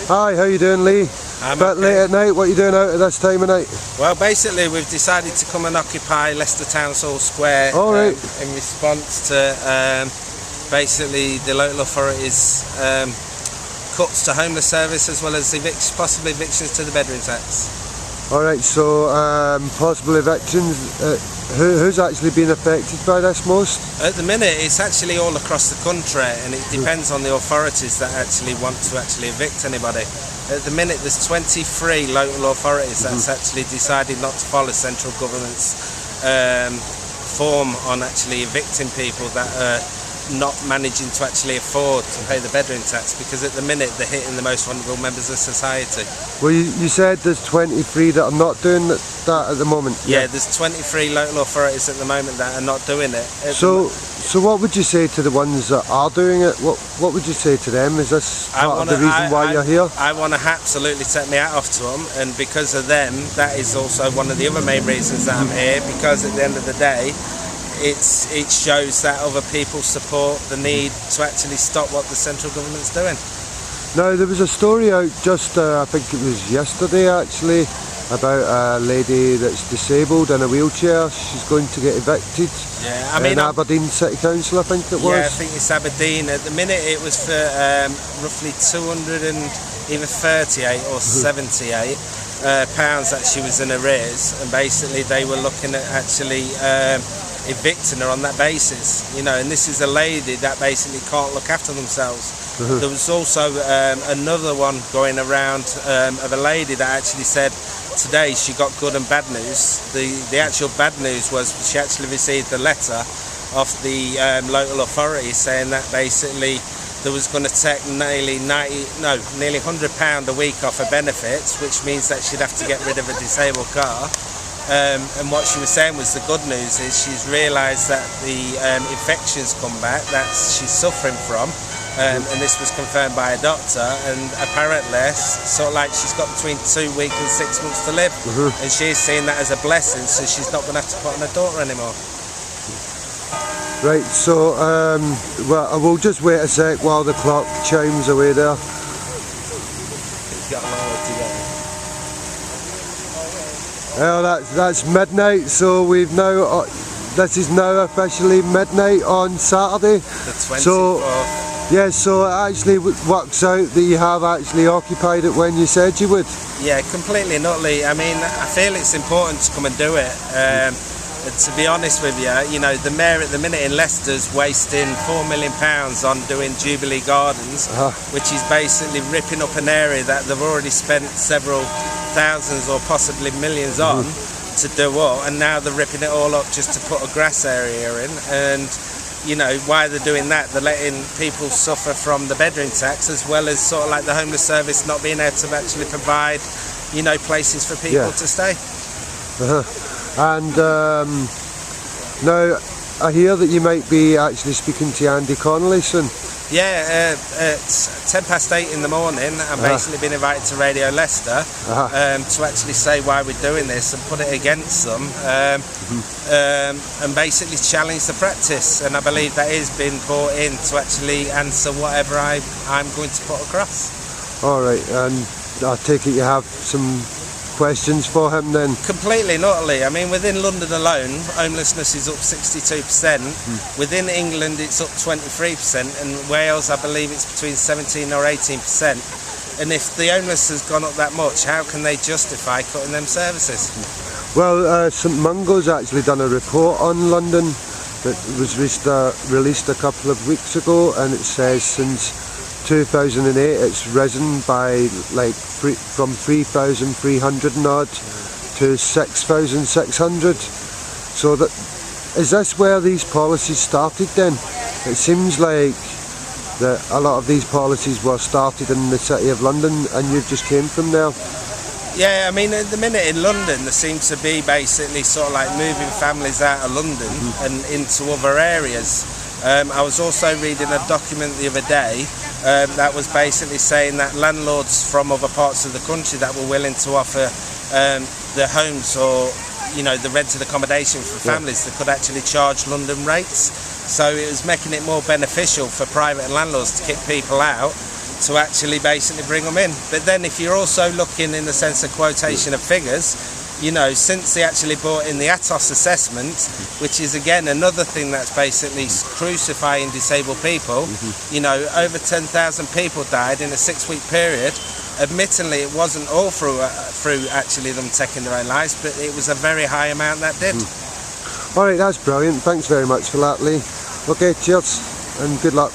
Hi, how you doing, Lee? I'm Bit late at night, what are you doing out at this time of night? Well, basically we've decided to come and occupy Leicester Town Hall Square in response to basically the local authorities' cuts to homeless service as well as possible evictions to the bedroom tax. Alright, so possible evictions, who's actually been affected by this most? At the minute it's actually all across the country, and it depends on the authorities that actually want to evict anybody. At the minute there's 23 local authorities that's actually decided not to follow central government's form on actually evicting people that are not managing to actually afford to pay the bedroom tax, because at the minute they're hitting the most vulnerable members of society. Well, you said there's 23 that are not doing that at the moment? Yeah, there's 23 local authorities at the moment that are not doing it. So what would you say to the ones that are doing it? What would you say to them? Is this part of the reason why you're here? I want to absolutely take my hat off to them, and because of them, that is also one of the other main reasons that I'm here, because at the end of the day, it shows that other people support the need to actually stop what the central government's doing. Now, there was a story out just, I think it was yesterday actually, about a lady that's disabled in a wheelchair. She's going to get evicted. Yeah, I mean, Aberdeen City Council, I think it was. Yeah, I think it's Aberdeen. At the minute it was for roughly 238 or 78 pounds that she was in arrears, and basically they were looking at actually evicting her on that basis, you know, and this is a lady that basically can't look after themselves. There was also another one going around of a lady that actually said today she got good and bad news. The actual bad news was she actually received a letter off the local authority saying that basically there was going to take nearly £100 a week off her benefits, which means that she'd have to get rid of a disabled car. And what she was saying was the good news is she's realised that the infections come back that she's suffering from, and this was confirmed by a doctor, and apparently sort of like she's got between 2 weeks and 6 months to live, and she's seeing that as a blessing, so she's not going to have to put on her daughter anymore. Right, so well, we'll just wait a sec while the clock chimes away there. It's got a long way to go. Well, that's midnight, so we've now, this is now officially midnight on Saturday. The 24th. So, yeah, so it actually works out that you have actually occupied it when you said you would. Yeah, completely and utterly. I mean, I feel it's important to come and do it. To be honest with you, you know, the mayor at the minute in Leicester's wasting £4 million on doing Jubilee Gardens, which is basically ripping up an area that they've already spent several thousands or possibly millions on to do up, and now they're ripping it all up just to put a grass area in. And you know, why they're doing that, they're letting people suffer from the bedroom tax, as well as sort of like the homeless service not being able to actually provide, you know, places for people to stay. And now I hear that you might be actually speaking to Andy Connolly soon. Yeah, it's 8:10 in the morning. I'm basically been invited to Radio Leicester to actually say why we're doing this and put it against them, and basically challenge the practice. And I believe that is being brought in to actually answer whatever I'm going to put across. All right, and I take it you have some questions for him then? Completely and utterly. I mean, within London alone, homelessness is up 62%. Within England, it's up 23%, and Wales, I believe it's between 17 or 18%. And if the homeless has gone up that much, how can they justify cutting them services? Well, St Mungo's actually done a report on London that was released a couple of weeks ago, and it says since 2008 it's risen by like from 3,300 and odd to 6,600. So that is this where these policies started then? It seems like that a lot of these policies were started in the City of London, and you've just came from there. Yeah, I mean, at the minute in London there seems to be basically sort of like moving families out of London and into other areas. I was also reading a document the other day that was basically saying that landlords from other parts of the country that were willing to offer their homes or, you know, the rented accommodation for families that could actually charge London rates. So it was making it more beneficial for private landlords to kick people out to actually basically bring them in. But then if you're also looking in the sense of quotation of figures, you know, since they actually brought in the ATOS assessment, which is again another thing that's basically crucifying disabled people, you know, over 10,000 people died in a 6-week period. Admittedly, it wasn't all through actually them taking their own lives, but it was a very high amount that did. Alright, that's brilliant. Thanks very much for that, Lee. Okay, cheers and good luck.